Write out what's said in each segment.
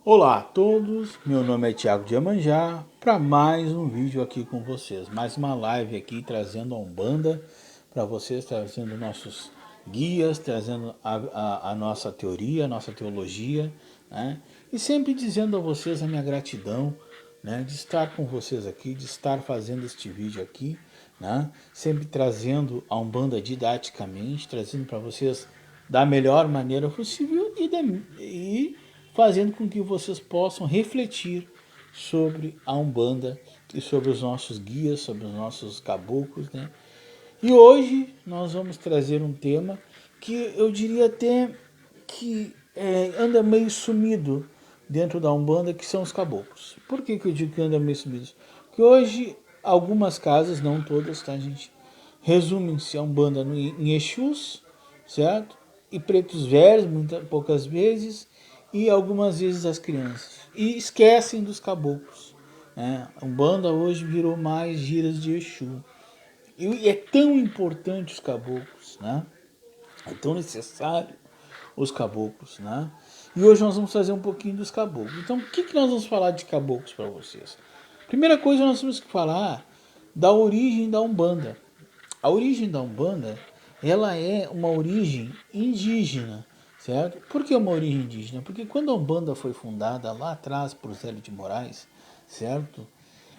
Olá a todos, meu nome é Thiago de Iemanjá, para mais um vídeo aqui com vocês, mais uma live aqui trazendo a Umbanda para vocês, trazendo nossos guias, trazendo a nossa teoria, a nossa teologia, né? E sempre dizendo a vocês a minha gratidão, né, de estar com vocês aqui, de estar fazendo este vídeo aqui, né? Sempre trazendo a Umbanda didaticamente, trazendo para vocês da melhor maneira possível e fazendo com que vocês possam refletir sobre a Umbanda e sobre os nossos guias, sobre os nossos caboclos, né? E hoje nós vamos trazer um tema que eu diria até que anda meio sumido dentro da Umbanda, que são os caboclos. Por que eu digo que anda meio sumido? Porque hoje algumas casas, não todas, tá, gente, resumem-se a Umbanda em Exus, certo? E pretos velhos, poucas vezes, e algumas vezes as crianças. E esquecem dos caboclos, né? A Umbanda hoje virou mais giras de Exu. E é tão importante os caboclos, né? É tão necessário os caboclos, né? E hoje nós vamos fazer um pouquinho dos caboclos. Então, o que nós vamos falar de caboclos para vocês? Primeira coisa, nós temos que falar da origem da Umbanda. A origem da Umbanda, ela é uma origem indígena, certo? Por que uma origem indígena? Porque quando a Umbanda foi fundada lá atrás por Zélio de Moraes, certo?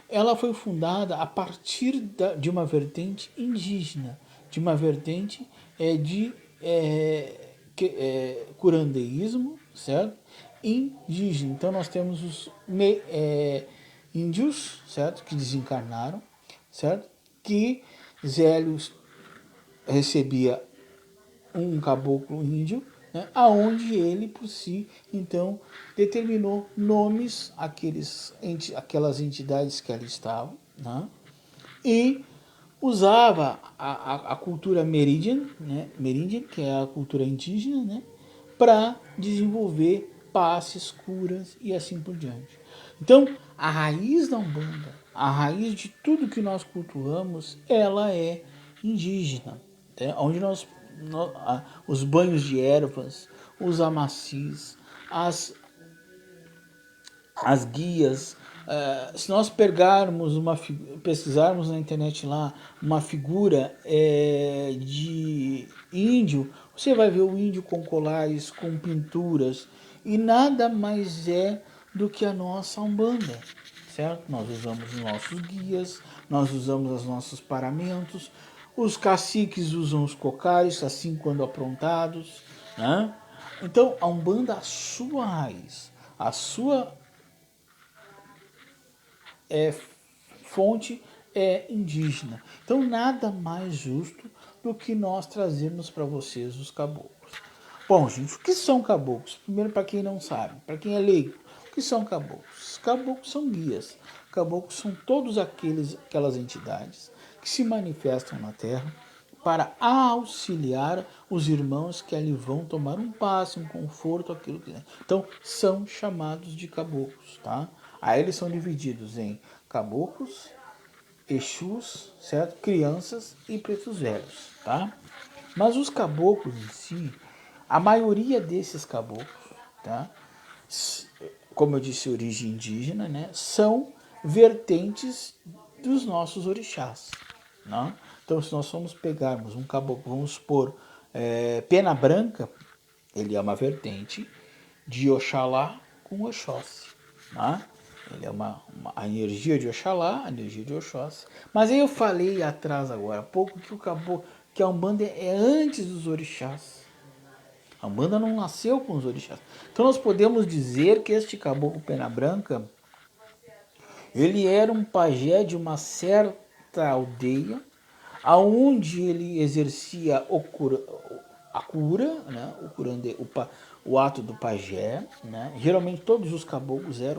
Ela foi fundada a partir de uma vertente indígena, de uma vertente de curandeísmo, certo? Indígena. Então nós temos os índios, certo? Que desencarnaram, certo? Que Zélio recebia um caboclo índio, né, aonde ele por si então determinou nomes aquelas entidades que ali estavam, né, e usava a cultura Merindian, né, Merindian, que é a cultura indígena, né, para desenvolver passes, curas e assim por diante. Então, a raiz da Umbanda, a raiz de tudo que nós cultuamos, ela é indígena, né? Onde os banhos de ervas, os amacis, as guias. Se nós pegarmos pesquisarmos na internet lá uma figura de índio, você vai ver o índio com colares, com pinturas, e nada mais é do que a nossa Umbanda, certo? Nós usamos os nossos guias, nós usamos os nossos paramentos, os caciques usam os cocares, assim quando aprontados, né? Então, a Umbanda, a sua raiz, a sua fonte é indígena. Então, nada mais justo do que nós trazermos para vocês os caboclos. Bom, gente, o que são caboclos? Primeiro, para quem não sabe, para quem é leigo, o que são caboclos? Caboclos são guias. Caboclos são todos aquelas entidades que se manifestam na Terra para auxiliar os irmãos que ali vão tomar um passe, um conforto, aquilo que... Então, são chamados de caboclos, tá? Aí eles são divididos em caboclos, exus, certo? Crianças e pretos velhos, tá? Mas os caboclos em si, a maioria desses caboclos, tá? Como eu disse, origem indígena, né? São vertentes dos nossos orixás, né? Então, se nós formos pegarmos um caboclo, vamos supor, Pena Branca, ele é uma vertente de Oxalá com Oxóssi, né? Ele é a energia de Oxalá, a energia de Oxóssi. Mas aí eu falei atrás agora, há pouco, que a Umbanda é antes dos orixás. A Umbanda não nasceu com os orixás. Então nós podemos dizer que este caboclo Pena Branca, ele era um pajé de uma certa aldeia, aonde ele exercia a cura, né? O ato do pajé, né? Geralmente todos os caboclos a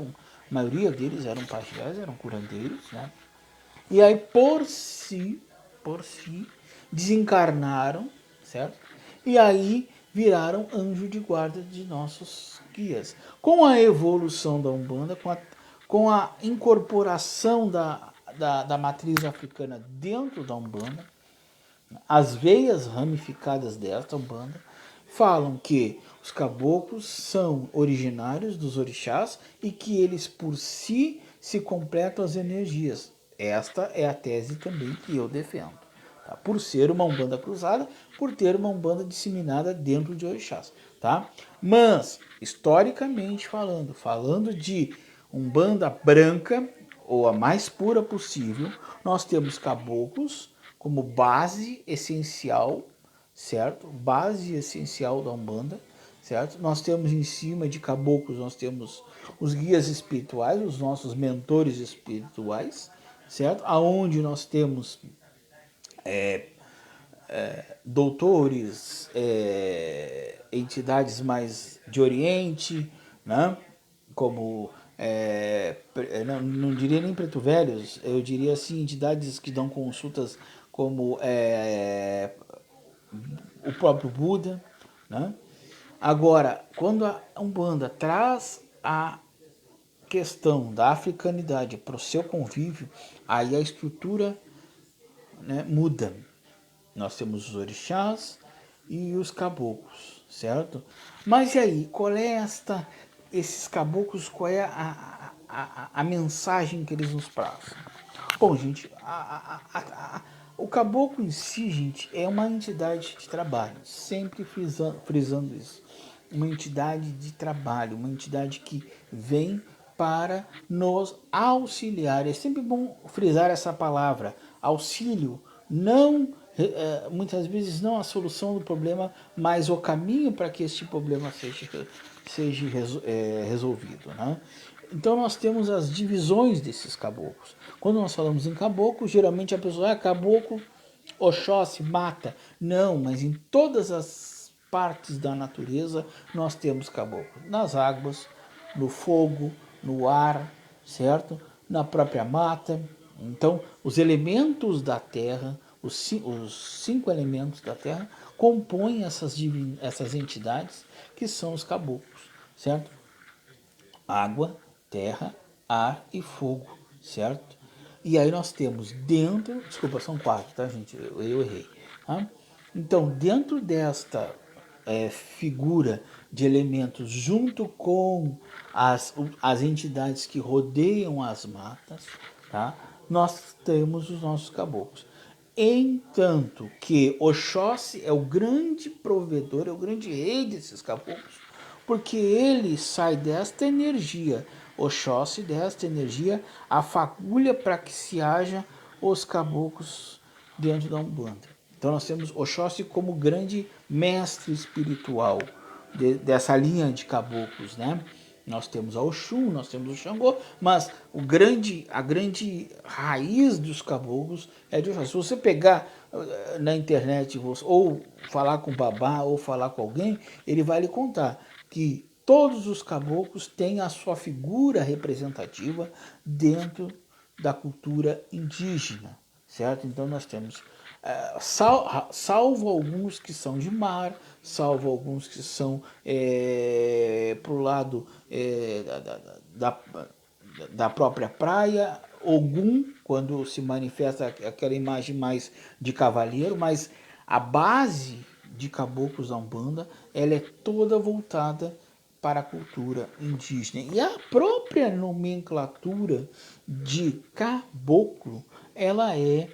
maioria deles eram pajés, eram curandeiros, né? E aí por si, desencarnaram, certo? E aí viraram anjo de guarda de nossos guias. Com a evolução da Umbanda, com a incorporação da matriz africana dentro da Umbanda, as veias ramificadas desta Umbanda falam que os caboclos são originários dos orixás e que eles por si se completam as energias. Esta é a tese também que eu defendo. Tá? Por ser uma umbanda cruzada, por ter uma umbanda disseminada dentro de orixás. Tá? Mas, historicamente falando de umbanda branca, ou a mais pura possível, nós temos caboclos como base essencial, certo? Base essencial da umbanda, certo? Nós temos em cima de caboclos, nós temos os guias espirituais, os nossos mentores espirituais, certo? Aonde nós temos doutores, entidades mais de Oriente, né? Como, não diria nem preto velhos, eu diria assim, entidades que dão consultas como o próprio Buda, né? Agora, quando a Umbanda traz a questão da africanidade para o seu convívio, aí a estrutura, né, muda. Nós temos os orixás e os caboclos, certo? Mas e aí, qual é esses caboclos, qual é a mensagem que eles nos passam? Bom, gente, o caboclo em si, gente, é uma entidade de trabalho, sempre frisando isso. Uma entidade de trabalho, uma entidade que vem para nos auxiliar. É sempre bom frisar essa palavra, auxílio, não muitas vezes não a solução do problema, mas o caminho para que este problema seja resolvido. Né? Então nós temos as divisões desses caboclos. Quando nós falamos em caboclo, geralmente a pessoa caboclo, Oxóssi, mata. Não, mas em todas as partes da natureza nós temos caboclo. Nas águas, no fogo, no ar, certo? Na própria mata. Então, os elementos da terra, os cinco elementos da terra, compõem essas entidades que são os caboclos, certo? Água, terra, ar e fogo, certo? E aí nós temos dentro, desculpa, são quatro, tá, gente? Eu errei. Tá? Então, dentro desta figura de elementos, junto com as entidades que rodeiam as matas, tá? Nós temos os nossos caboclos. Entanto que Oxóssi é o grande provedor, é o grande rei desses caboclos, porque ele sai desta energia, Oxóssi desta energia, a fagulha para que se haja os caboclos dentro da Umbanda. Então nós temos Oxóssi como grande mestre espiritual dessa linha de caboclos, né? Nós temos a Oxum, nós temos o Xangô, mas a grande raiz dos caboclos é de Oxóssi. Se você pegar na internet ou falar com o babá ou falar com alguém, ele vai lhe contar que todos os caboclos têm a sua figura representativa dentro da cultura indígena, certo? Então nós temos, salvo alguns que são de mar, salvo alguns que são para o lado da própria praia, Ogum, quando se manifesta aquela imagem mais de cavaleiro, mas a base de caboclos da Umbanda, ela é toda voltada para a cultura indígena. E a própria nomenclatura de caboclo, ela é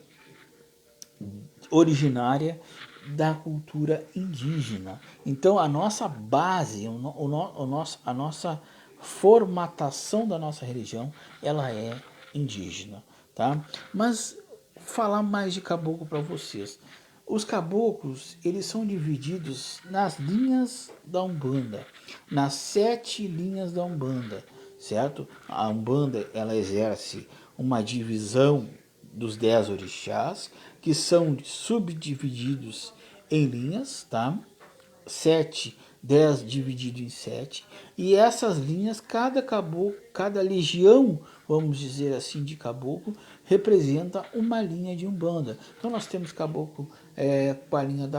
originária da cultura indígena. Então a nossa base, a nossa formatação da nossa religião, ela é indígena, tá? Mas falar mais de caboclo para vocês. Os caboclos, eles são divididos nas linhas da Umbanda, nas 7 linhas da Umbanda, certo? A Umbanda, ela exerce uma divisão dos 10 orixás, que são subdivididos em linhas, tá? 7, 10 dividido em 7, e essas linhas, cada caboclo, cada legião, vamos dizer assim, de caboclo, representa uma linha de Umbanda. Então nós temos caboclo com a linha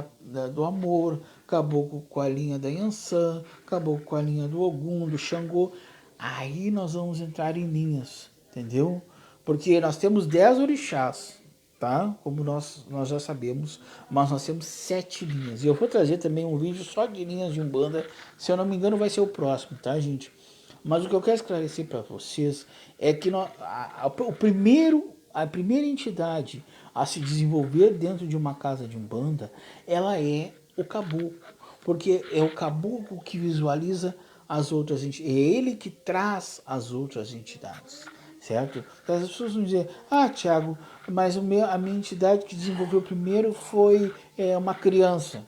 do amor, caboclo com a linha da Yansan, caboclo com a linha do Ogum, do Xangô. Aí nós vamos entrar em linhas, entendeu? Porque nós temos 10 orixás tá? Como nós já sabemos, mas nós temos 7 linhas. E eu vou trazer também um vídeo só de linhas de Umbanda, se eu não me engano vai ser o próximo, tá, gente? Mas o que eu quero esclarecer para vocês é que a primeira entidade a se desenvolver dentro de uma casa de Umbanda, ela é o caboclo, porque é o caboclo que visualiza as outras entidades, é ele que traz as outras entidades, certo? Então, as pessoas vão dizer, Tiago, mas a minha entidade que desenvolveu primeiro foi uma criança.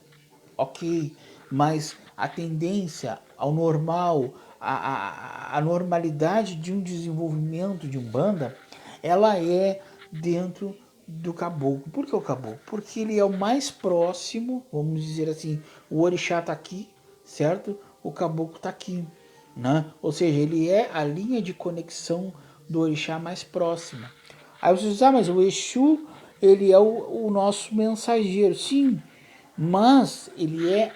Ok, mas a tendência ao normal, a normalidade de um desenvolvimento de Umbanda, ela é dentro do caboclo. Por que o caboclo? Porque ele é o mais próximo, vamos dizer assim, o orixá está aqui, certo? O caboclo está aqui, né? Ou seja, ele é a linha de conexão do orixá mais próxima. Aí você diz, mas o Exu, ele é o nosso mensageiro. Sim, mas ele é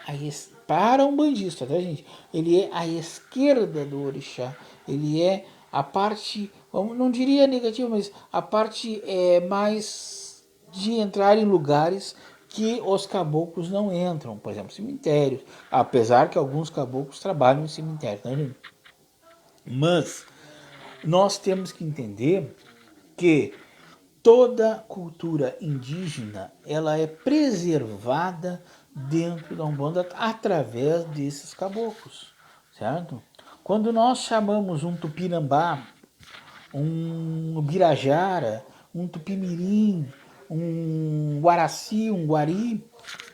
para um bandista, tá, gente? Ele é a esquerda do orixá. Ele é a parte, não diria negativa, mas a parte mais de entrar em lugares que os caboclos não entram, por exemplo, cemitérios, apesar que alguns caboclos trabalham em cemitério, tá, gente? Mas nós temos que entender que toda cultura indígena ela é preservada dentro da Umbanda através desses caboclos, certo? Quando nós chamamos um tupinambá, um birajara, um tupimirim, um guaraci, um guari,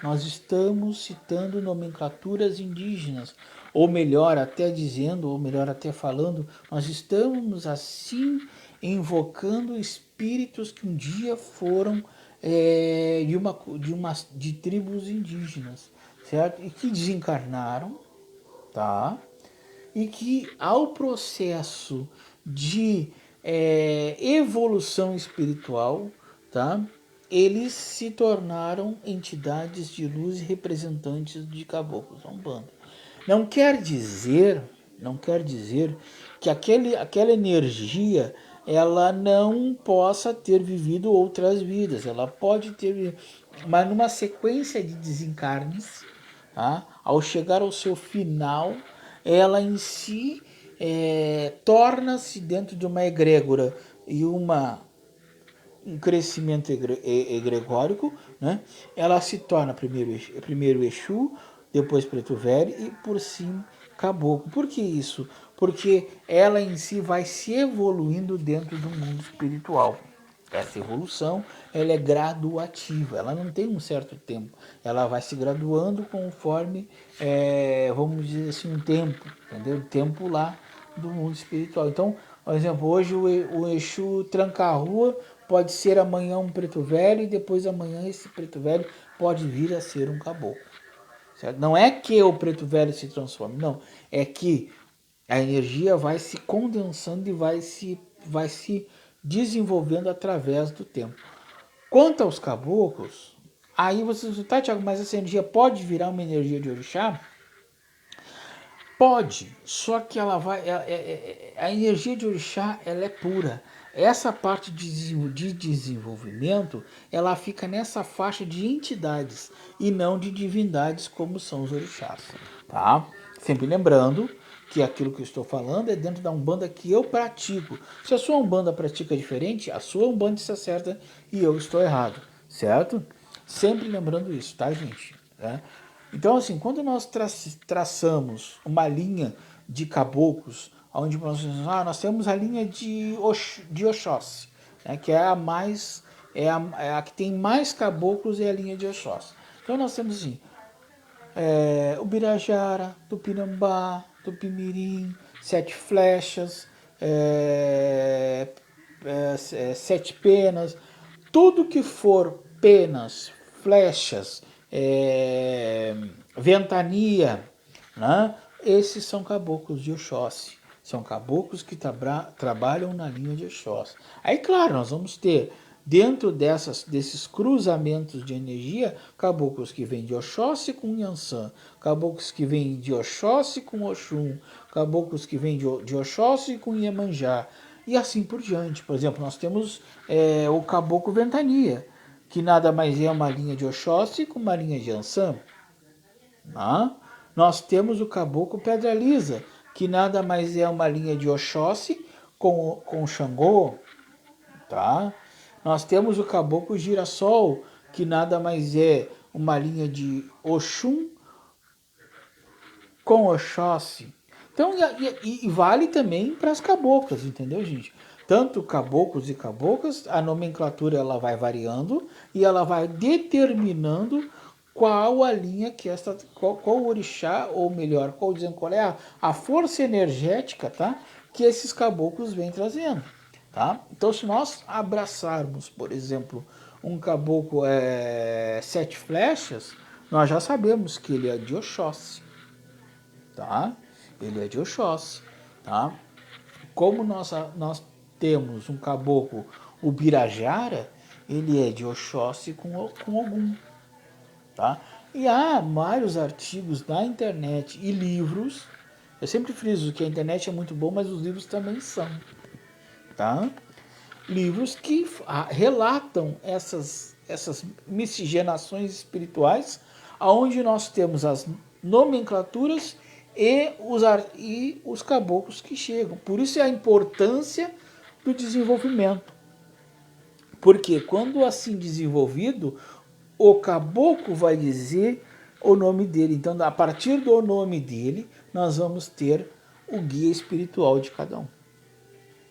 nós estamos citando nomenclaturas indígenas, ou melhor até dizendo, ou melhor até falando, nós estamos assim invocando espíritos que um dia foram de tribos indígenas, certo? E que desencarnaram, tá? E que ao processo de evolução espiritual, tá? Eles se tornaram entidades de luz e representantes de caboclos Umbanda. Não quer dizer que aquela energia ela não possa ter vivido outras vidas. Ela pode ter, mas numa sequência de desencarnes, tá? Ao chegar ao seu final, ela em si torna-se dentro de uma egrégora e um crescimento egregórico, né? Ela se torna primeiro Exu, depois Preto Velho e por sim Caboclo. Por que isso? Porque ela em si vai se evoluindo dentro do mundo espiritual. Essa evolução ela é graduativa, ela não tem um certo tempo, ela vai se graduando conforme, vamos dizer assim, um tempo, entendeu? Tempo lá do mundo espiritual. Então, por exemplo, hoje o Exu tranca a rua, pode ser amanhã um preto velho e depois amanhã esse preto velho pode vir a ser um caboclo. Certo? Não é que o preto velho se transforme, não. É que a energia vai se condensando e vai se desenvolvendo através do tempo. Quanto aos caboclos, aí você diz, tá, Tiago, mas essa energia pode virar uma energia de orixá? Pode, só que ela vai. A energia de orixá ela é pura. Essa parte de desenvolvimento ela fica nessa faixa de entidades e não de divindades como são os orixás, tá? Sempre lembrando que aquilo que eu estou falando é dentro da Umbanda que eu pratico. Se a sua Umbanda pratica diferente, a sua Umbanda está certa e eu estou errado, certo? Sempre lembrando isso, tá, gente? Então, assim, quando nós traçamos uma linha de caboclos, onde nós temos a linha de Oxóssi, né, que é a mais, é a que tem mais caboclos, é a linha de Oxóssi. Então nós temos assim, Ubirajara, Tupinambá, Tupimirim, Sete Flechas, Sete Penas, tudo que for penas, flechas, ventania, né? Esses são caboclos de Oxóssi. São caboclos que trabalham na linha de Oxóssi. Aí, claro, nós vamos ter, dentro desses cruzamentos de energia, caboclos que vêm de Oxóssi com Yansan, caboclos que vêm de Oxóssi com Oxum, caboclos que vêm de Oxóssi com Iemanjá, e assim por diante. Por exemplo, nós temos o caboclo ventania. que nada mais é uma linha de Oxóssi com uma linha de Ansan. Tá? Nós temos o caboclo Pedra Lisa, que nada mais é uma linha de Oxóssi com Xangô. Tá? Nós temos o caboclo Girassol, que nada mais é uma linha de Oxum com Oxóssi. Então, e vale também para as caboclas, entendeu, gente? Tanto caboclos e caboclas, a nomenclatura ela vai variando e ela vai determinando qual a linha que qual o orixá, ou melhor, qual é a força energética, tá? Que esses caboclos vêm trazendo, tá? Então, se nós abraçarmos, por exemplo, um caboclo sete flechas, nós já sabemos que ele é de Oxóssi, tá? Ele é de Oxóssi, tá? Como nós temos um caboclo, o Birajara, ele é de Oxóssi com Ogum, tá? E há vários artigos na internet e livros. Eu sempre friso que a internet é muito bom, mas os livros também são, tá? Livros que relatam essas miscigenações espirituais, aonde nós temos as nomenclaturas e os caboclos que chegam. Por isso é a importância do desenvolvimento. Porque quando assim desenvolvido, o caboclo vai dizer o nome dele. Então, a partir do nome dele, nós vamos ter o guia espiritual de cada um.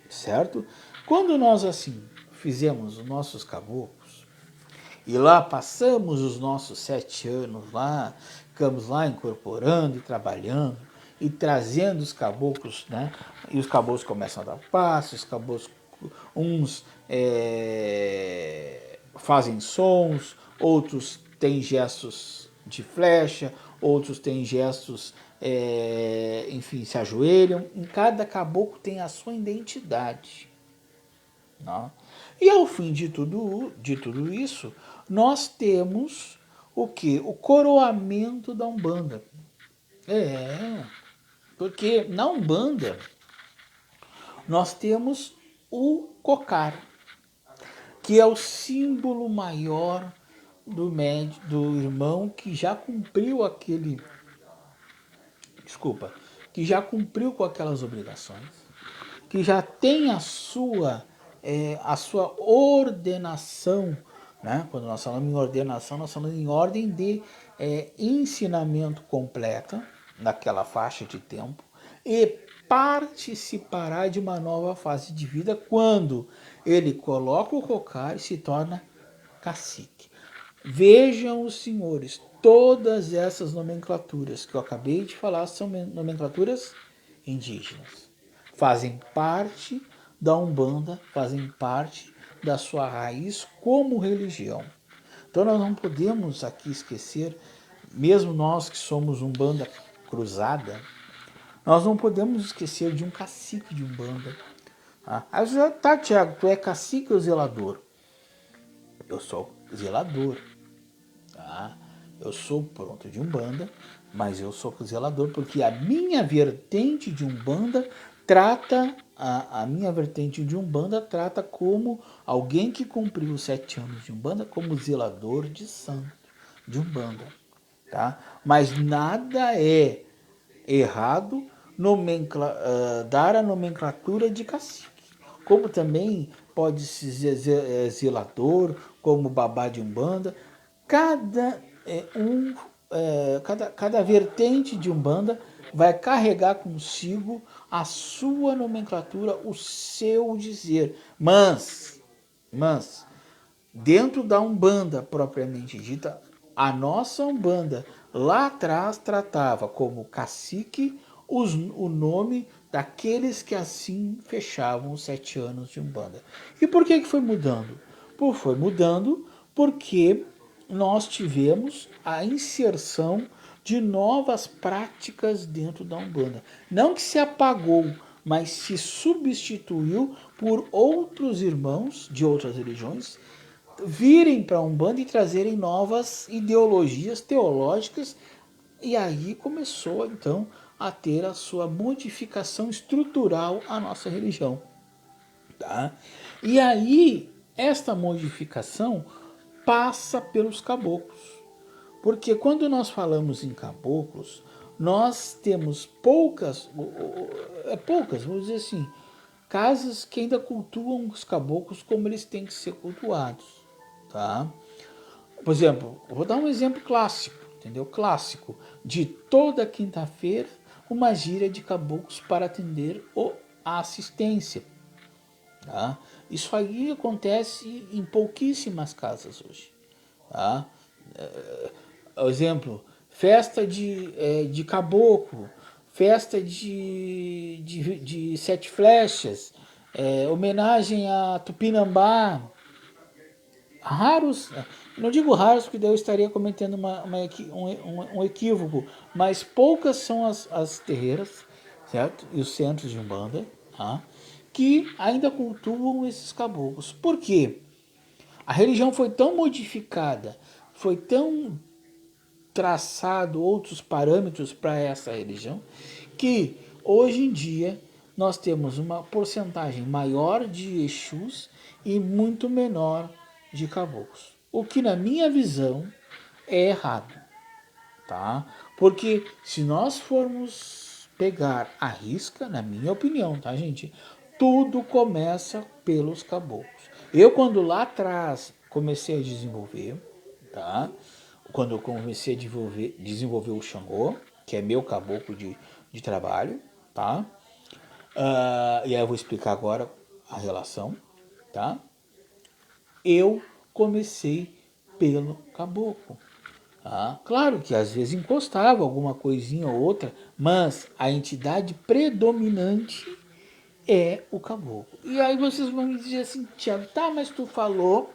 Certo? Quando nós assim fizemos os nossos caboclos, e lá passamos os nossos 7 anos lá, ficamos lá incorporando e trabalhando e trazendo os caboclos, né? E os caboclos começam a dar passo, os caboclos, uns fazem sons, outros têm gestos de flecha, outros têm gestos, enfim, se ajoelham. Em cada caboclo tem a sua identidade. Não? E ao fim de tudo isso, nós temos o que? O coroamento da Umbanda. Porque na Umbanda nós temos o cocar, que é o símbolo maior do do irmão que já cumpriu que já cumpriu com aquelas obrigações, que já tem a sua ordenação, né? Quando nós falamos em ordenação, nós falamos em ordem de ensinamento completa naquela faixa de tempo, e participará de uma nova fase de vida quando ele coloca o cocar e se torna cacique. Vejam os senhores, todas essas nomenclaturas que eu acabei de falar são nomenclaturas indígenas. Fazem parte da Umbanda, fazem parte da sua raiz como religião. Então nós não podemos aqui esquecer, mesmo nós que somos Umbanda cruzada, nós não podemos esquecer de um cacique de Umbanda. Tá, Tiago, tu é cacique ou zelador? Eu sou zelador. Tá? Eu sou pronto de Umbanda, mas eu sou zelador porque a minha vertente de Umbanda trata como alguém que cumpriu os 7 anos de Umbanda como zelador de santo de Umbanda, tá? Mas nada é errado dar a nomenclatura de cacique, como também pode se dizer zelador, como babá de Umbanda. Cada vertente de Umbanda vai carregar consigo a sua nomenclatura, o seu dizer. Mas dentro da Umbanda propriamente dita, a nossa Umbanda lá atrás tratava como cacique o nome daqueles que assim fechavam os 7 anos de Umbanda. E por que foi mudando? Foi mudando porque nós tivemos a inserção de novas práticas dentro da Umbanda. Não que se apagou, mas se substituiu por outros irmãos de outras religiões virem para a Umbanda e trazerem novas ideologias teológicas, e aí começou então a ter a sua modificação estrutural a nossa religião. Tá? E aí, esta modificação passa pelos caboclos. Porque quando nós falamos em caboclos, nós temos poucas, vamos dizer assim, casas que ainda cultuam os caboclos como eles têm que ser cultuados, tá? Por exemplo, eu vou dar um exemplo clássico, entendeu? Clássico, de toda quinta-feira, uma gira de caboclos para atender a assistência, tá? Isso aí acontece em pouquíssimas casas hoje, tá? Exemplo, festa de caboclo, festa de sete flechas, homenagem a Tupinambá. Raros, não digo raros porque daí eu estaria cometendo um equívoco, mas poucas são as terreiras, certo? E os centros de Umbanda, tá? Que ainda cultuam esses caboclos. Por quê? A religião foi tão modificada, foi tão traçado outros parâmetros para essa religião, que hoje em dia nós temos uma porcentagem maior de Exus e muito menor de caboclos. O que na minha visão é errado, tá? Porque se nós formos pegar a risca, na minha opinião, tá, gente? Tudo começa pelos caboclos. Eu, quando lá atrás comecei a desenvolver, tá? Quando eu comecei a desenvolver o Xangô, que é meu caboclo de trabalho, tá? E aí eu vou explicar agora a relação, tá? Eu comecei pelo caboclo. Tá? Claro que às vezes encostava alguma coisinha ou outra, mas a entidade predominante é o caboclo. E aí vocês vão me dizer assim, Tiago, tá, mas tu falou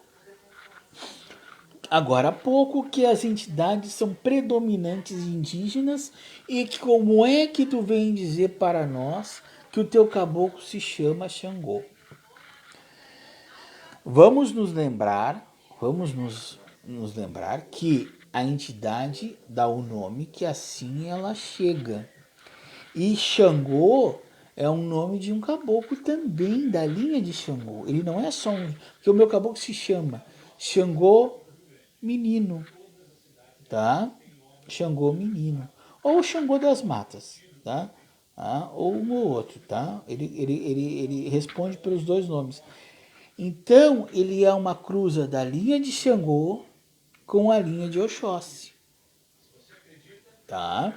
agora há pouco que as entidades são predominantes indígenas e que como é que tu vem dizer para nós que o teu caboclo se chama Xangô? Vamos nos lembrar que a entidade dá o nome que assim ela chega. E Xangô é um nome de um caboclo também, da linha de Xangô. Ele não é só um... Porque o meu caboclo se chama Xangô Menino, tá? Xangô Menino. Ou Xangô das Matas, tá? Ou um ou outro, tá? Ele responde pelos dois nomes. Então, ele é uma cruza da linha de Xangô com a linha de Oxóssi, tá?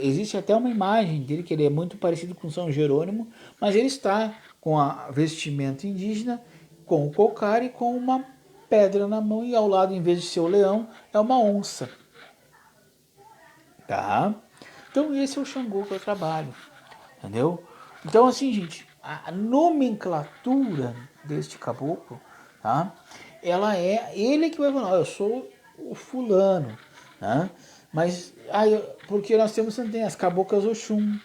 Existe até uma imagem dele que ele é muito parecido com São Jerônimo, mas ele está com a vestimenta indígena, com o cocar e com uma pedra na mão e ao lado, em vez de ser o leão, é uma onça, tá? Então esse é o Xangô que eu trabalho, entendeu? Então assim, gente, a nomenclatura deste caboclo, tá? Ele que vai falar, eu sou o fulano, tá? Mas porque nós temos também as caboclas Oxum,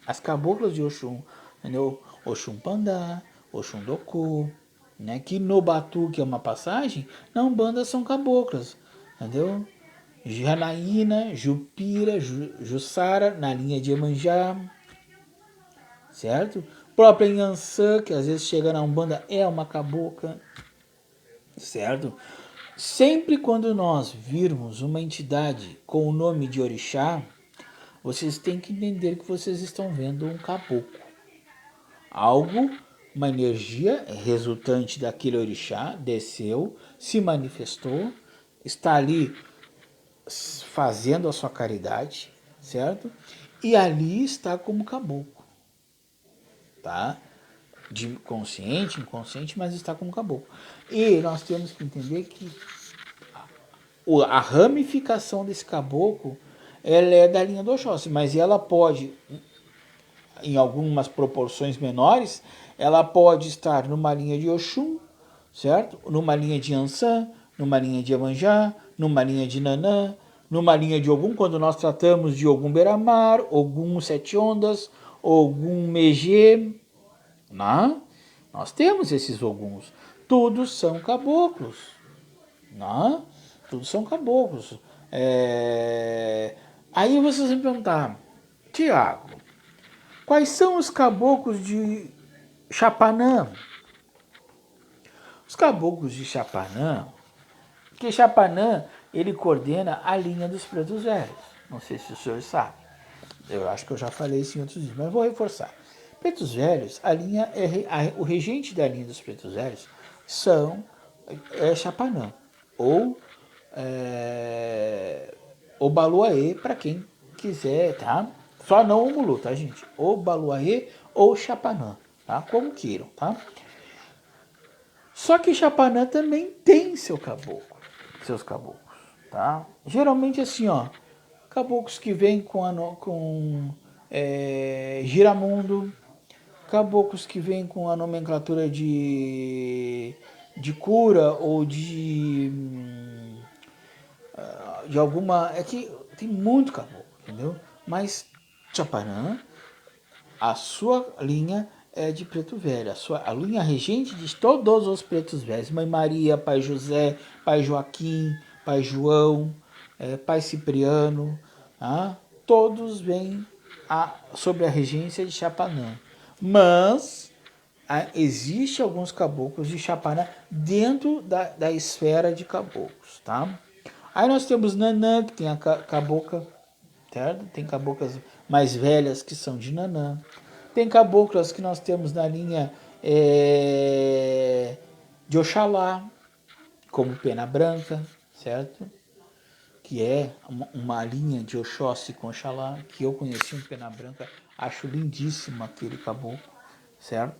as caboclas de Oxum, entendeu? Oxum Pandá, Oxum Doku, né? Que no Batu, que é uma passagem, na Umbanda são caboclas, entendeu? Janaína, Jupira, Jussara, na linha de Iemanjá, certo? Própria Inhansã, que às vezes chega na Umbanda, é uma cabocla, certo? Sempre quando nós virmos uma entidade com o nome de orixá, vocês têm que entender que vocês estão vendo um caboclo. Algo, uma energia resultante daquele orixá, desceu, se manifestou, está ali fazendo a sua caridade, certo? E ali está como caboclo, tá? De consciente, inconsciente, mas está como caboclo. E nós temos que entender que a ramificação desse caboclo, ela é da linha do Oxóssi, mas ela pode, em algumas proporções menores, ela pode estar numa linha de Oxum, certo? Numa linha de Ansan, numa linha de Iemanjá, numa linha de Nanã, numa linha de Ogum, quando nós tratamos de Ogum Beramar, Ogum Sete Ondas, Ogum Megê, né? Nós temos esses Oguns. Todos são caboclos, né? Todos são caboclos. Aí vocês vão perguntar, Tiago, quais são os caboclos de Chapanã? Os caboclos de Chapanã, Porque Chapanã, ele coordena a linha dos pretos velhos. Não sei se o senhor sabe. Eu acho que eu já falei isso em outros vídeos, mas vou reforçar. Pretos velhos, o regente da linha dos pretos velhos é Chapanã. Ou o Baluaê, para quem quiser, tá? Só não o Mulu, tá, gente? Ou Baluaê ou Chapanã, tá? Como queiram, tá? Só que Chapanã também tem seus caboclos, tá? Geralmente assim, ó, caboclos que vêm com giramundo, caboclos que vêm com a nomenclatura de cura ou de alguma. É que tem muito caboclo, entendeu? Mas Chapanã, a sua linha é de preto velho. A linha regente de todos os pretos velhos. Mãe Maria, Pai José, Pai Joaquim, Pai João, Pai Cipriano. Tá? Todos vêm sob a regência de Chapanã. Mas existe alguns caboclos de Chapanã dentro da esfera de caboclos. Tá? Aí nós temos Nanã, que tem a cabocla, certo? Tem caboclas mais velhas que são de Nanã. Tem caboclas que nós temos na linha de Oxalá, como Pena Branca, certo? Que é uma linha de Oxóssi com Oxalá, que eu conheci um Pena Branca, acho lindíssimo aquele caboclo, certo?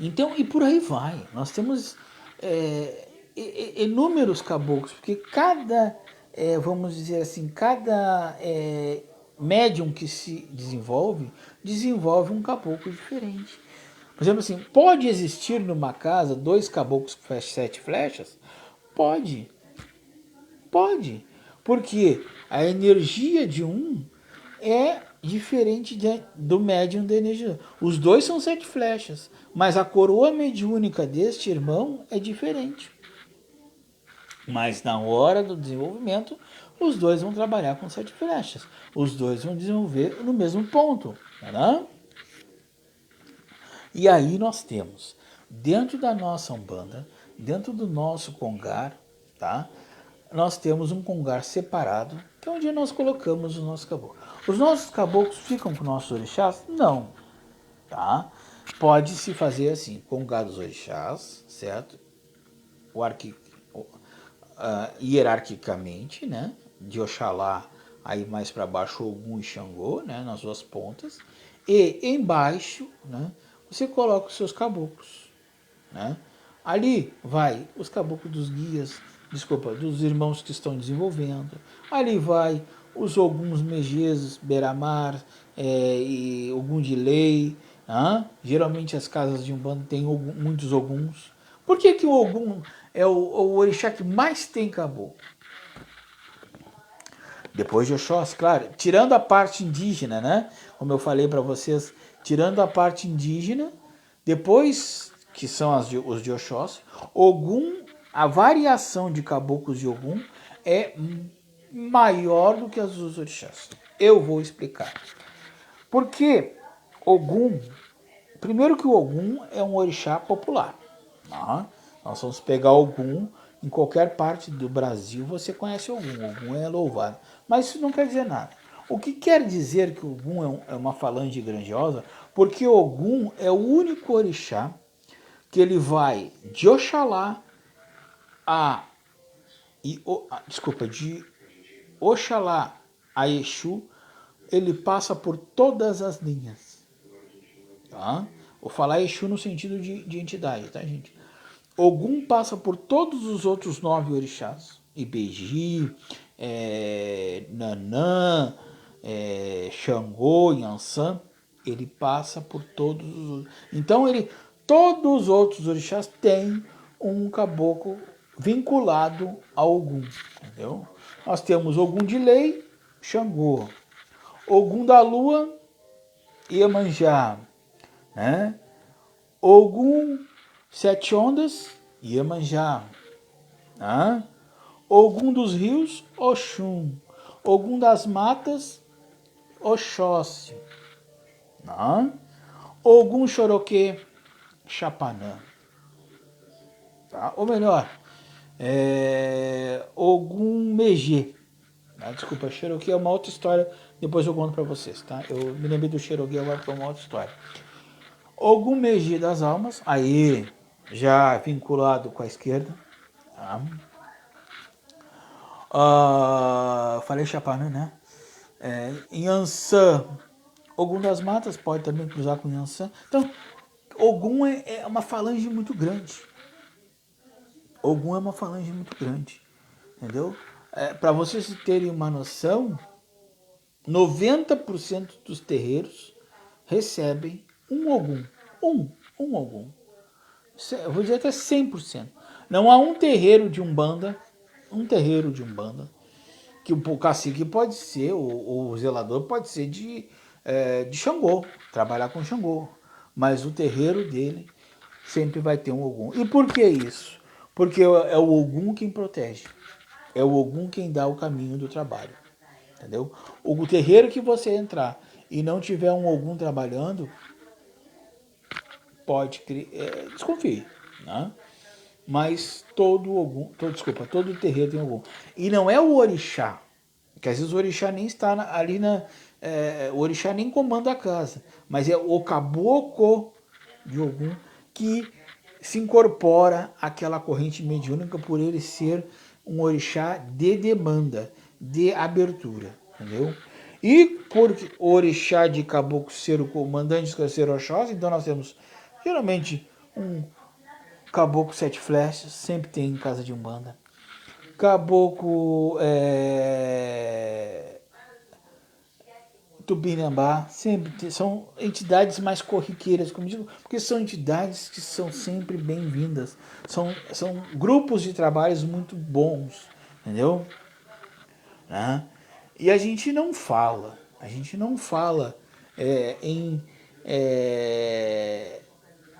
Então, e por aí vai. Nós temos inúmeros caboclos, porque vamos dizer assim, cada médium que se desenvolve um caboclo diferente. Por exemplo, assim, pode existir numa casa dois caboclos com 7 flechas? Pode, pode. Porque a energia de um é diferente do médium da energia. Os dois são 7 flechas, mas a coroa mediúnica deste irmão é diferente. Mas na hora do desenvolvimento, os dois vão trabalhar com 7 flechas. Os dois vão desenvolver no mesmo ponto. Né? E aí nós temos, dentro da nossa Umbanda, dentro do nosso Congar, tá? Nós temos um Congar separado, que é onde nós colocamos os nossos caboclos. Os nossos caboclos ficam com nossos orixás? Não. Tá? Pode-se fazer assim, Congar dos orixás, certo? Hierarquicamente, né? De Oxalá, aí mais para baixo Ogum e Xangô, né? Nas duas pontas. E embaixo, né? Você coloca os seus caboclos, né? Ali vai os caboclos dos guias, dos irmãos que estão desenvolvendo. Ali vai os Oguns Meges, Beramar, e Ogum de Lei. Geralmente as casas de Umbanda têm muitos Oguns. Por que o Ogum é o orixá que mais tem caboclo? Depois de Oxóssi, claro, tirando a parte indígena, né? Como eu falei para vocês, tirando a parte indígena, depois que são os de Oxóssi, Ogum, a variação de caboclos de Ogum é maior do que as dos orixás. Eu vou explicar. Porque Ogum, primeiro que o Ogum é um orixá popular. Tá? Nós vamos pegar Ogum, em qualquer parte do Brasil você conhece Ogum. Ogum é louvado. Mas isso não quer dizer nada. O que quer dizer que Ogum é uma falange grandiosa? Porque Ogum é o único orixá que ele vai de Oxalá de Oxalá a Exu, ele passa por todas as linhas. Tá? Vou falar Exu no sentido de entidade, tá, gente? Ogum passa por todos os outros 9 orixás. Ibeji, Nanã, Xangô, Yansan. Ele passa por todos os. Então, todos os outros orixás têm um caboclo vinculado a Ogum. Entendeu? Nós temos Ogum de Lei, Xangô. Ogum da Lua, Iemanjá. Né? Ogum 7 ondas, Iemanjá. Ogum dos rios, Oxum. Ogum das matas, Oxóssi. Ogum Xoroquê, Chapanã. Tá? Ou melhor, Ogum Megê. Desculpa, Cherokee é uma outra história, depois eu conto para vocês, tá? Eu me lembrei do Cherokee, agora foi uma outra história. Ogum Megê das almas, aí já vinculado com a esquerda. Tá? Falei Chapanã, né? Yansan, Ogum das matas, pode também cruzar com Yansan. Então, Ogum é uma falange muito grande. Ogum é uma falange muito grande, entendeu? Para vocês terem uma noção, 90% dos terreiros recebem um Ogum. Um Ogum. Eu vou dizer até 100%. Não há um terreiro de Umbanda, que o cacique pode ser, o zelador pode ser de Xangô, trabalhar com Xangô. Mas o terreiro dele sempre vai ter um Ogum. E por que isso? Porque é o Ogum quem protege. É o Ogum quem dá o caminho do trabalho. Entendeu? O terreiro que você entrar e não tiver um Ogum trabalhando, pode desconfie, né? Mas todo terreiro tem Ogum. E não é o orixá, que às vezes o orixá nem está ali o orixá nem comanda a casa, mas é o caboclo de Ogum que se incorpora àquela corrente mediúnica por ele ser um orixá de demanda, de abertura, entendeu? E por o orixá de caboclo ser o comandante de ser Oxóssi, então nós temos geralmente um caboclo sete flechas, sempre tem em casa de umbanda. Caboclo Tupinambá, sempre são entidades mais corriqueiras, como digo, porque são entidades que são sempre bem-vindas. São grupos de trabalhos muito bons, entendeu? Né? E a gente não fala em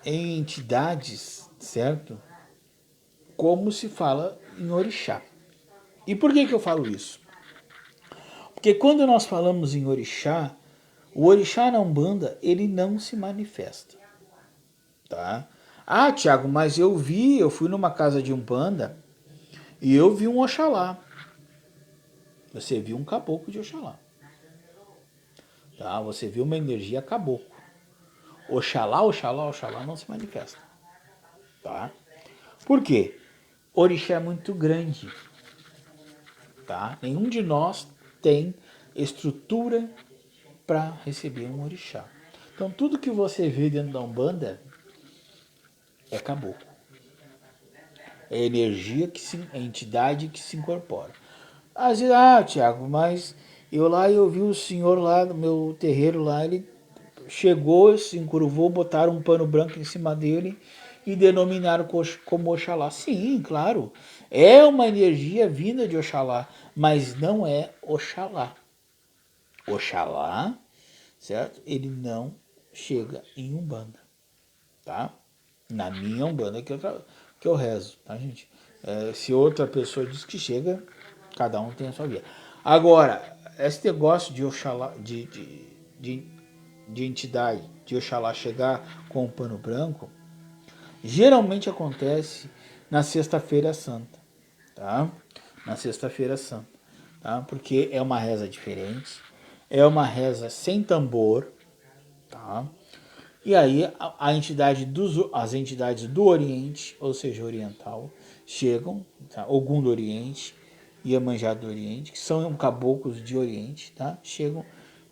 entidades, certo? Como se fala em orixá. E por que eu falo isso? Porque quando nós falamos em orixá, o orixá na Umbanda, ele não se manifesta. Tá? Ah, Tiago, mas eu fui numa casa de Umbanda e eu vi um Oxalá. Você viu um caboclo de Oxalá. Tá? Você viu uma energia caboclo. Oxalá não se manifesta. Tá? Por quê? Orixá é muito grande. Tá? Nenhum de nós tem estrutura para receber um orixá. Então tudo que você vê dentro da Umbanda é caboclo. É energia é entidade que se incorpora. Às vezes, Tiago, mas eu vi o senhor lá no meu terreiro lá, ele chegou, se encurvou, botaram um pano branco em cima dele e denominaram como Oxalá. Sim, claro, é uma energia vinda de Oxalá, mas não é Oxalá. Oxalá, certo? Ele não chega em Umbanda, tá? Na minha Umbanda que eu rezo, tá, gente? Se outra pessoa diz que chega, cada um tem a sua via. Agora, esse negócio de Oxalá, de entidade, de Oxalá chegar com o pano branco, geralmente acontece na Sexta-feira Santa, tá? Na Sexta-feira Santa, tá? Porque é uma reza diferente, é uma reza sem tambor, tá? E aí as entidades do Oriente, ou seja, oriental, chegam, tá? Ogum do Oriente, Iemanjá do Oriente, que são caboclos de Oriente, tá? Chegam,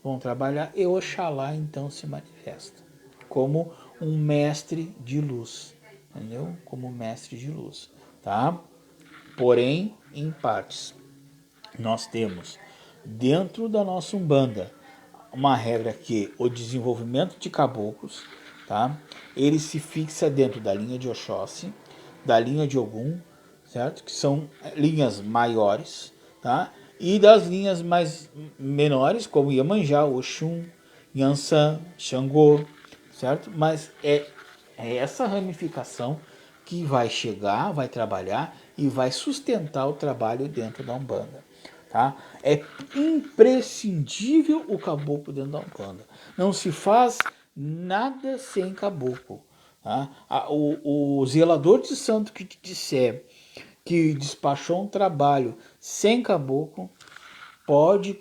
vão trabalhar e Oxalá então se manifesta como um mestre de luz, entendeu? Como mestre de luz, tá? Porém, em partes. Nós temos dentro da nossa Umbanda uma regra que o desenvolvimento de caboclos, tá? Ele se fixa dentro da linha de Oxóssi, da linha de Ogum, certo? Que são linhas maiores, tá? E das linhas mais menores, como Iemanjá, Oxum, Yansan, Xangô, certo? Mas é essa ramificação que vai chegar, vai trabalhar e vai sustentar o trabalho dentro da Umbanda. Tá? É imprescindível o caboclo dentro da Umbanda. Não se faz nada sem caboclo. Tá? O zelador de santo que te disser que despachou um trabalho sem caboclo pode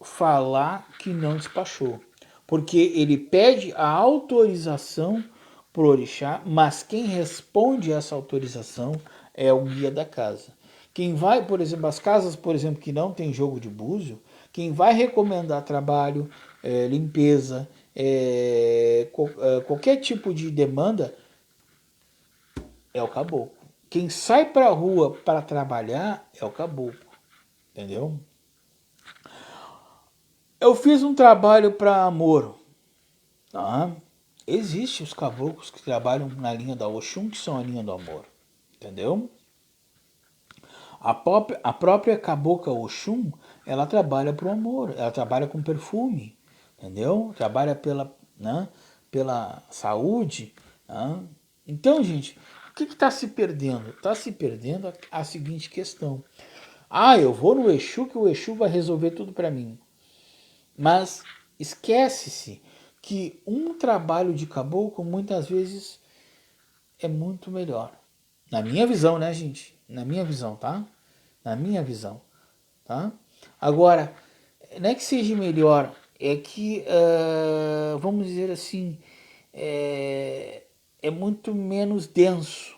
falar que não despachou, porque ele pede a autorização pro orixá, mas quem responde essa autorização é o guia da casa. Quem vai, por exemplo, as casas, por exemplo, que não tem jogo de búzio, quem vai recomendar trabalho, limpeza, qualquer tipo de demanda é o caboclo. Quem sai para a rua para trabalhar é o caboclo, entendeu? Eu fiz um trabalho para amor, tá? Existem os caboclos que trabalham na linha da Oxum, que são a linha do amor, entendeu? A própria cabocla Oxum, ela trabalha pro amor, ela trabalha com perfume, entendeu? Trabalha pela, né, pela saúde. Né? Então, gente, o que está se perdendo? Está se perdendo a seguinte questão. Ah, eu vou no Exu que o Exu vai resolver tudo para mim. Mas esquece-se que um trabalho de caboclo muitas vezes é muito melhor. Na minha visão, né, gente? Na minha visão, tá? Na minha visão, tá? Agora, não é que seja melhor, é que, vamos dizer assim, é muito menos denso,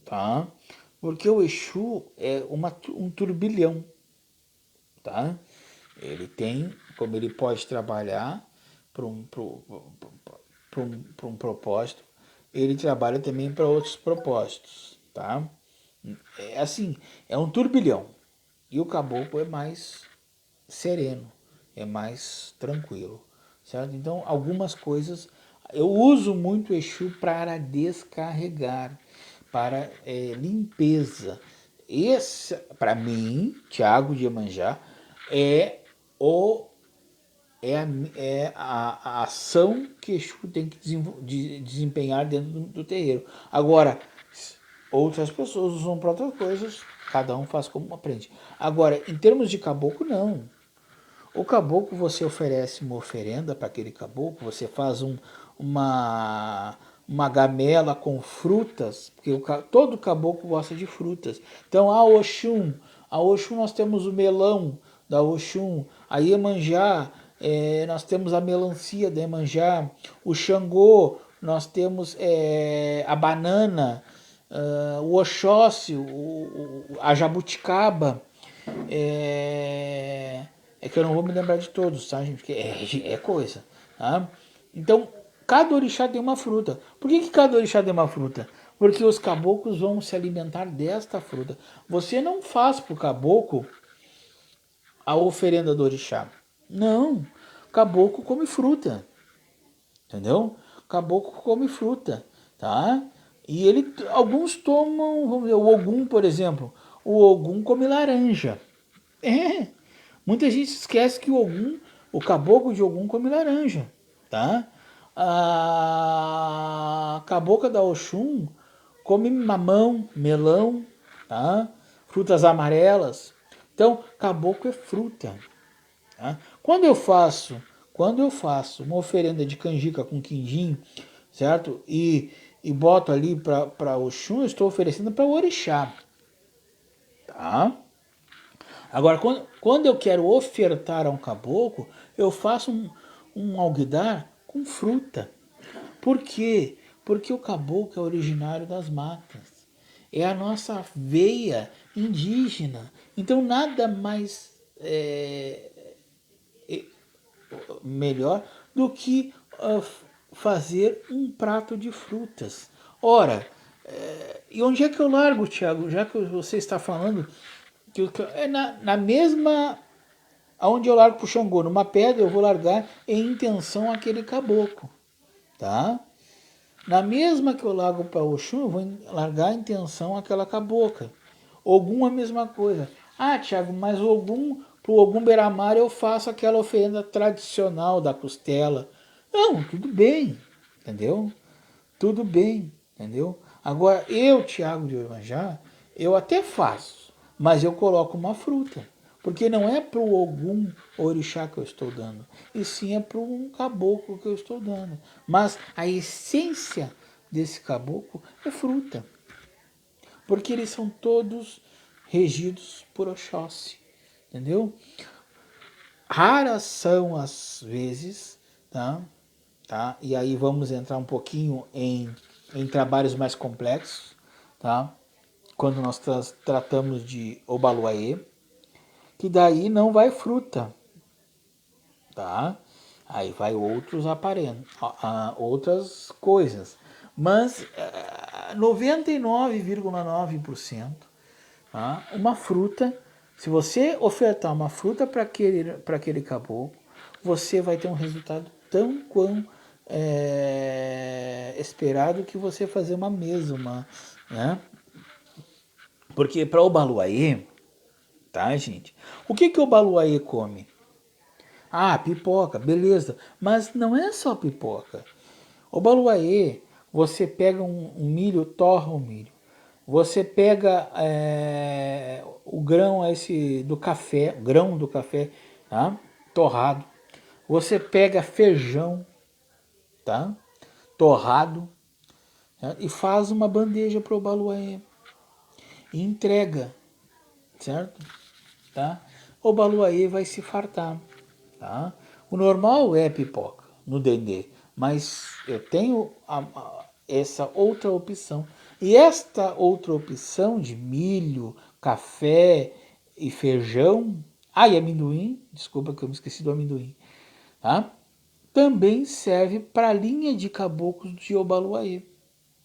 tá? Porque o Exu é um turbilhão, tá? Ele tem, como ele pode trabalhar para um propósito, ele trabalha também para outros propósitos, tá? É assim, é um turbilhão. E o caboclo é mais sereno, é mais tranquilo, certo? Então, algumas coisas eu uso muito o Exu para descarregar, para limpeza. Esse, para mim, Tiago de Iemanjá, é o a ação que Exu tem que desempenhar dentro do terreiro. Agora, outras pessoas usam para outras coisas, cada um faz como aprende. Agora, em termos de caboclo, não. O caboclo, você oferece uma oferenda para aquele caboclo, você faz uma gamela com frutas, porque todo caboclo gosta de frutas. Então, a Oxum nós temos o melão da Oxum, a Iemanjá, nós temos a melancia da Iemanjá, o Xangô, nós temos a banana, o Oxóssi, a jabuticaba, é que eu não vou me lembrar de todos, tá, gente? Porque é coisa, tá? Então, cada orixá tem uma fruta. Por que cada orixá tem uma fruta? Porque os caboclos vão se alimentar desta fruta. Você não faz pro caboclo a oferenda do orixá. Não. O caboclo come fruta. Entendeu? O caboclo come fruta, tá? E alguns tomam, vamos ver, o Ogum, por exemplo. O Ogum come laranja. É. Muita gente esquece que o caboclo de Ogum come laranja, tá? A cabocla da Oxum come mamão, melão, tá? Frutas amarelas. Então, caboclo é fruta, tá? Quando eu faço uma oferenda de canjica com quindim, certo? E boto ali para Oxum, eu estou oferecendo para o orixá, tá? Agora, quando eu quero ofertar a um caboclo, eu faço um alguidar com fruta. Por quê? Porque o caboclo é originário das matas. É a nossa veia indígena. Então, nada mais melhor do que fazer um prato de frutas. Ora, e onde é que eu largo, Tiago? Já que você está falando é na mesma aonde eu largo pro Xangô, numa pedra eu vou largar em intenção aquele caboclo, tá? Na mesma que eu largo para Oxum, eu vou largar em intenção aquela cabocla. Ogum a mesma coisa. Ah, Tiago, mas pro Ogum Beramar eu faço aquela oferenda tradicional da costela. Não, tudo bem, entendeu? Tudo bem, entendeu? Agora, eu, Tiago de Iemanjá, eu até faço, mas eu coloco uma fruta. Porque não é para o Ogum orixá que eu estou dando, e sim é para um caboclo que eu estou dando. Mas a essência desse caboclo é fruta. porque eles são todos regidos por Oxóssi, entendeu? Raras são as vezes, tá? Tá? E aí vamos entrar um pouquinho em trabalhos mais complexos, tá? Quando nós tratamos de Obaluayê, que daí não vai fruta, tá? Aí vai outros aparelhos, outras coisas. Mas 99,9%, tá? Uma fruta, se você ofertar uma fruta para aquele caboclo, você vai ter um resultado tão quão esperado que você fazer uma mesma, né? Porque para o Baluayê, tá, gente? O que o Baluayê come? Ah, pipoca, beleza. Mas não é só pipoca. O Baluayê, você pega um milho, torra o milho. Você pega o grão esse do café, grão do café, tá? Torrado. Você pega feijão, tá? Torrado, tá? E faz uma bandeja para o Baluayê e entrega, certo? Tá? O Baluayê vai se fartar, tá? O normal é pipoca no dendê, mas eu tenho essa outra opção. E esta outra opção de milho, café e feijão, e amendoim, desculpa que eu me esqueci do amendoim, tá? Também serve para a linha de caboclos de Obaluayê,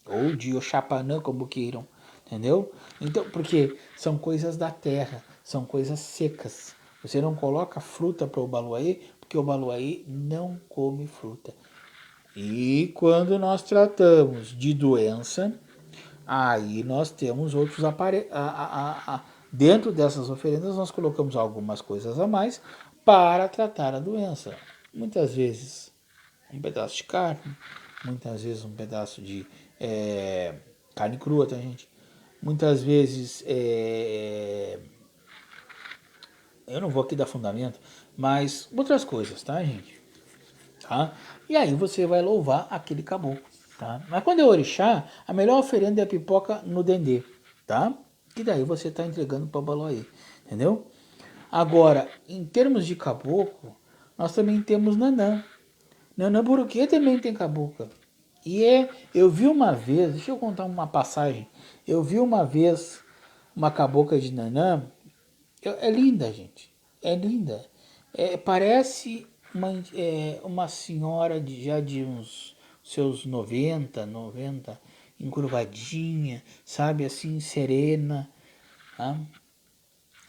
ou de Oxapanã, como queiram, entendeu? Então, porque são coisas da terra, são coisas secas. Você não coloca fruta para o Obaluayê, porque o Obaluayê não come fruta. E quando nós tratamos de doença, aí nós temos outros aparelhos. Dentro dessas oferendas, nós colocamos algumas coisas a mais para tratar a doença. Muitas vezes um pedaço de carne, muitas vezes um pedaço de carne crua, tá, gente? Muitas vezes, eu não vou aqui dar fundamento, mas outras coisas, tá, gente? Tá? E aí você vai louvar aquele caboclo, tá? Mas quando é orixá, a melhor oferenda é a pipoca no dendê, tá? E daí você tá entregando para o Baloaí, entendeu? Agora, em termos de caboclo, nós também temos Nanã. Nanã Buruquê também tem cabocla. Eu vi uma vez, deixa eu contar uma passagem. Eu vi uma vez uma cabocla de Nanã. É linda, gente. É linda. Parece uma senhora já de uns seus 90, encurvadinha, sabe, assim, serena. Tá?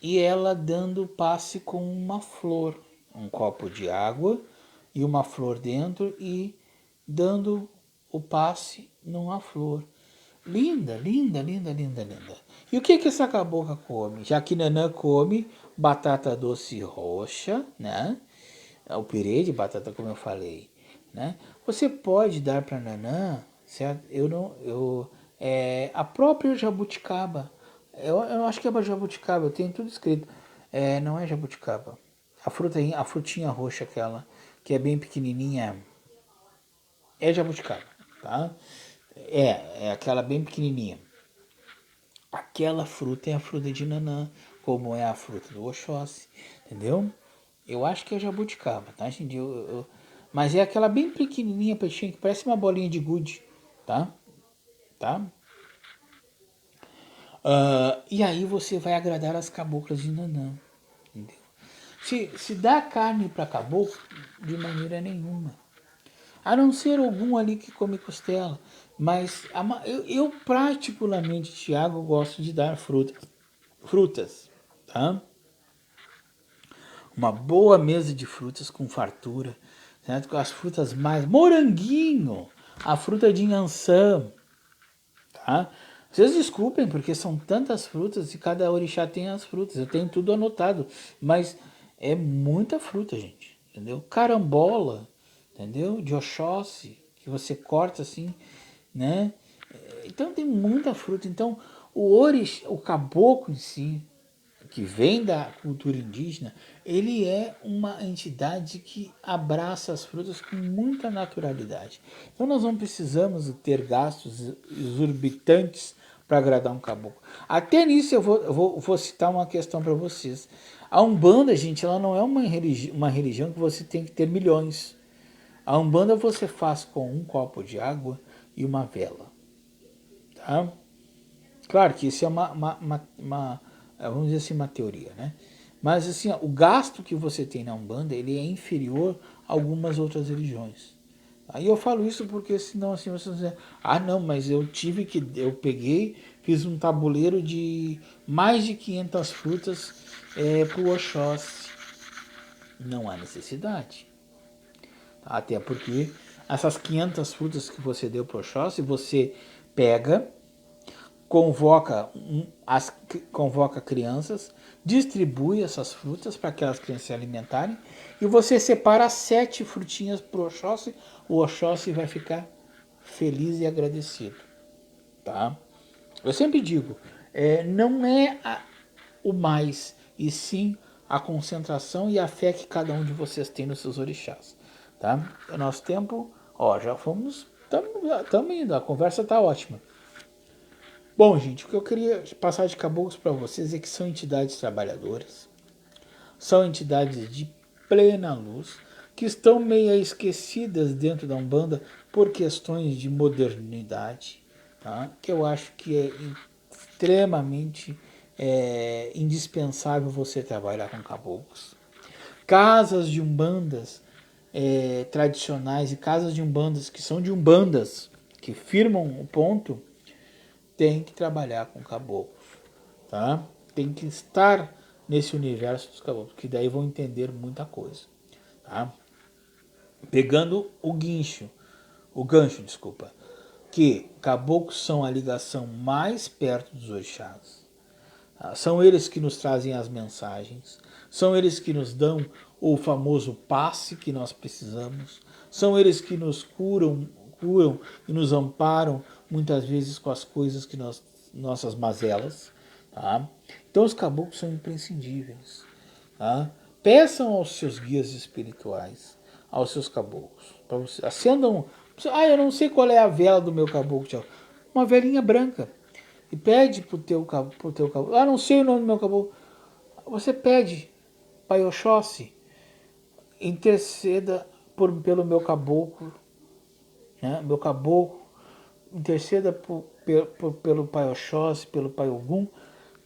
E ela dando passe com uma flor, um copo de água e uma flor dentro e dando o passe numa flor. Linda, linda, linda, linda, linda. E o que essa cabocla come? Já que Nanã come batata doce roxa, né? O purê de batata, como eu falei, né? Você pode dar para Nanã, certo? Eu não, eu a própria jabuticaba. Eu acho que é jabuticaba, eu tenho tudo escrito. Não é jabuticaba. A frutinha roxa aquela, que é bem pequenininha, é jabuticaba, tá? É aquela bem pequenininha. Aquela fruta é a fruta de Nanã, como é a fruta do Oxóssi, entendeu? Eu acho que é jabuticaba, tá, gente? Mas é aquela bem pequenininha, peixinho, que parece uma bolinha de gude, tá? Tá? E aí você vai agradar as caboclas de Nanã, entendeu? Se dá carne para caboclo, de maneira nenhuma. A não ser algum ali que come costela. Mas eu particularmente, Thiago, gosto de dar frutas, tá? Uma boa mesa de frutas com fartura, certo? Com as frutas mais... Moranguinho, a fruta de inhansã, tá? Vocês desculpem, porque são tantas frutas e cada orixá tem as frutas. Eu tenho tudo anotado, mas é muita fruta, gente, entendeu? Carambola, entendeu? De Oxóssi, que você corta assim, né? Então tem muita fruta. Então o caboclo em si, que vem da cultura indígena, ele é uma entidade que abraça as frutas com muita naturalidade. Então nós não precisamos ter gastos exorbitantes para agradar um caboclo. Até nisso eu vou citar uma questão para vocês. A Umbanda, gente, ela não é uma religião que você tem que ter milhões. A Umbanda você faz com um copo de água e uma vela. Tá? Claro que isso é vamos dizer assim, uma teoria, né? Mas assim, ó, o gasto que você tem na Umbanda, ele é inferior a algumas outras religiões. Aí eu falo isso porque senão assim vocês dizem, ah não, mas eu peguei, fiz um tabuleiro de mais de 500 frutas para o Oxóssi. Não há necessidade. Até porque essas 500 frutas que você deu para o Oxóssi, você pega, convoca crianças, distribui essas frutas para aquelas crianças se alimentarem e você separa 7 frutinhas para o Oxóssi vai ficar feliz e agradecido. Tá? Eu sempre digo, não é o mais, e sim a concentração e a fé que cada um de vocês tem nos seus orixás. Tá? O nosso tempo, já fomos, estamos indo, a conversa tá ótima. Bom, gente, o que eu queria passar de caboclos para vocês é que são entidades trabalhadoras, são entidades de plena luz, que estão meio esquecidas dentro da Umbanda por questões de modernidade, tá? Que eu acho que é extremamente indispensável você trabalhar com caboclos. Casas de Umbandas tradicionais e casas de Umbandas que são de Umbandas, que firmam o ponto, tem que trabalhar com caboclos, tá? Tem que estar nesse universo dos caboclos, que daí vão entender muita coisa, tá? Pegando o gancho, desculpa, que caboclos são a ligação mais perto dos orixás. Tá? São eles que nos trazem as mensagens, são eles que nos dão o famoso passe que nós precisamos, são eles que nos curam e nos amparam muitas vezes com as coisas que nossas mazelas. Tá? Então os caboclos são imprescindíveis. Tá? Peçam aos seus guias espirituais, aos seus caboclos, para você acendam. Eu não sei qual é a vela do meu caboclo, tchau. Uma velinha branca. E pede pro teu caboclo. Não sei o nome do meu caboclo. Você pede, Pai Oxóssi, interceda pelo meu caboclo, né? Meu caboclo, interceda pelo Pai Oxóssi, pelo Pai Ogum,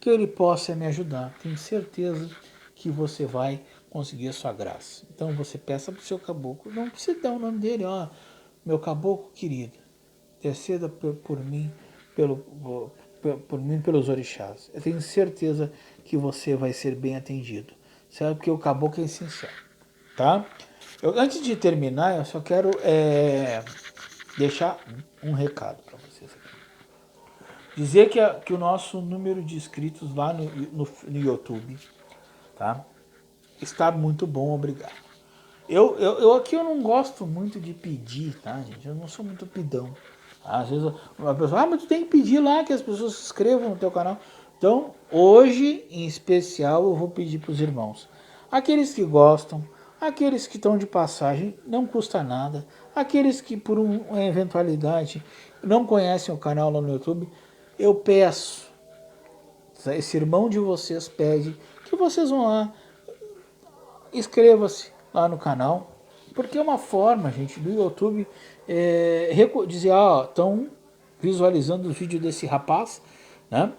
que ele possa me ajudar. Tenho certeza que você vai conseguir a sua graça. Então você peça para o seu caboclo, não precisa dar o nome dele, meu caboclo querido, interceda por mim, por mim pelos orixás. Eu tenho certeza que você vai ser bem atendido, sabe? Porque o caboclo é essencial, tá? Antes de terminar, eu só quero deixar um recado para vocês aqui. Dizer que o nosso número de inscritos lá no YouTube, tá? Está muito bom, obrigado. Eu aqui eu não gosto muito de pedir, tá, gente? Eu não sou muito pidão. Às vezes uma pessoa, mas tu tem que pedir lá que as pessoas se inscrevam no teu canal. Então, hoje, em especial, eu vou pedir para os irmãos. Aqueles que gostam, aqueles que estão de passagem, não custa nada. Aqueles que, por uma eventualidade, não conhecem o canal lá no YouTube, eu peço, esse irmão de vocês pede que vocês vão lá, inscreva-se lá no canal, porque é uma forma, gente, do YouTube dizer, estão visualizando o vídeo desse rapaz, né?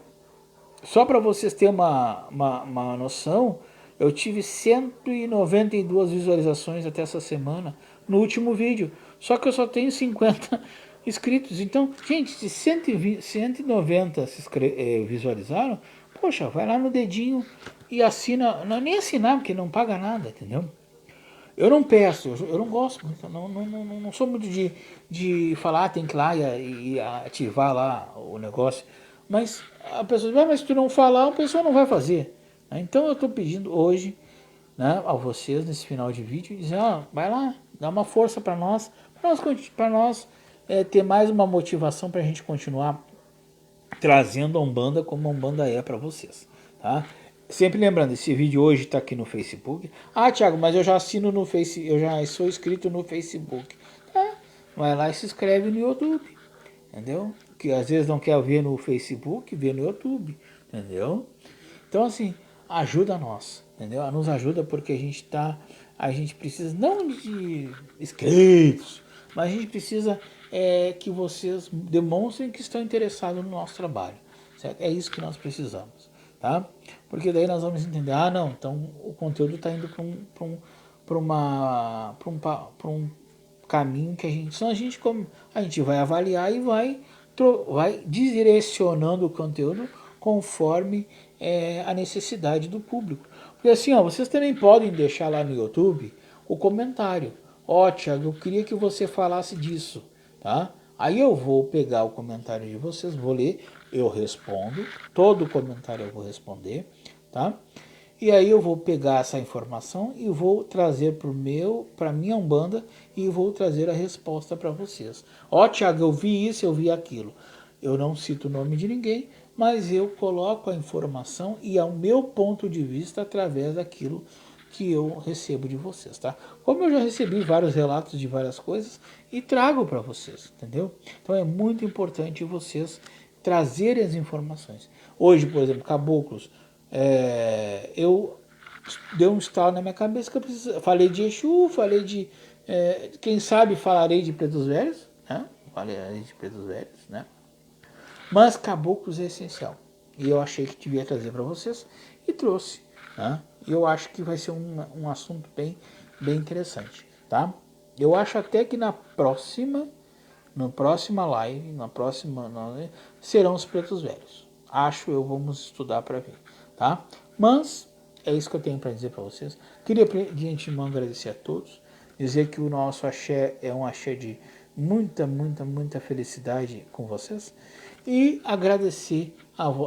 Só para vocês terem uma noção, eu tive 192 visualizações até essa semana no último vídeo, só que eu só tenho 50 inscritos. Então, gente, se 190 visualizaram, poxa, vai lá no dedinho e assina, não, nem assinar, porque não paga nada, entendeu? Eu não peço, eu não gosto muito, não sou muito de falar, tem que ir lá e ativar lá o negócio. Mas a pessoa diz, mas se tu não falar, a pessoa não vai fazer. Então eu estou pedindo hoje, né, a vocês, nesse final de vídeo, dizer, vai lá, dá uma força para nós ter mais uma motivação para a gente continuar trazendo a Umbanda como a Umbanda é para vocês, tá? Sempre lembrando, esse vídeo hoje está aqui no Facebook. Thiago, mas eu já assino no Facebook, eu já sou inscrito no Facebook. Tá? Vai lá e se inscreve no YouTube, entendeu? que às vezes não quer ver no Facebook, vê no YouTube, entendeu? Então, assim, ajuda nós, entendeu? Nos ajuda porque a gente precisa não de inscritos, mas a gente precisa que vocês demonstrem que estão interessados no nosso trabalho, certo? É isso que nós precisamos, tá? Porque daí nós vamos entender, não, então o conteúdo está indo para um caminho que a gente, senão a gente vai avaliar e vai direcionando o conteúdo conforme a necessidade do público. Porque assim, ó, vocês também podem deixar lá no YouTube o comentário. Ó, Thiago, eu queria que você falasse disso, tá? Aí eu vou pegar o comentário de vocês, vou ler, eu respondo, todo comentário eu vou responder, tá? E aí eu vou pegar essa informação e vou trazer para minha Umbanda e vou trazer a resposta para vocês. Ó, Thiago, eu vi isso, eu vi aquilo. Eu não cito o nome de ninguém, mas eu coloco a informação e ao meu ponto de vista através daquilo que eu recebo de vocês, tá? Como eu já recebi vários relatos de várias coisas e trago para vocês, entendeu? Então é muito importante vocês trazerem as informações. Hoje, por exemplo, caboclos, eu dei um estalo na minha cabeça que eu preciso. Falei de Exu, falei de. Quem sabe falarei de pretos velhos, né? Falarei de pretos velhos, né? Mas caboclos é essencial. E eu achei que devia trazer para vocês e trouxe. Né? E eu acho que vai ser um assunto bem interessante. Tá? Eu acho até que na próxima live, serão os pretos velhos. Acho eu, vamos estudar para ver. Tá? Mas é isso que eu tenho para dizer para vocês. Queria de antemão agradecer a todos. Dizer que o nosso axé é um axé de muita felicidade com vocês. E agradecer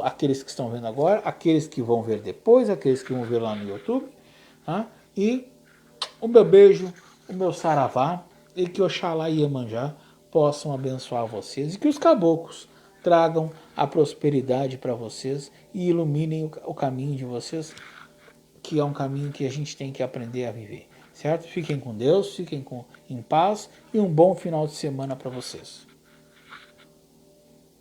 aqueles que estão vendo agora, aqueles que vão ver depois, aqueles que vão ver lá no YouTube. Tá? E o meu beijo, o meu saravá, e que Oxalá e Iemanjá possam abençoar vocês e que os caboclos tragam a prosperidade para vocês e iluminem o caminho de vocês, que é um caminho que a gente tem que aprender a viver, certo? Fiquem com Deus, em paz e um bom final de semana para vocês.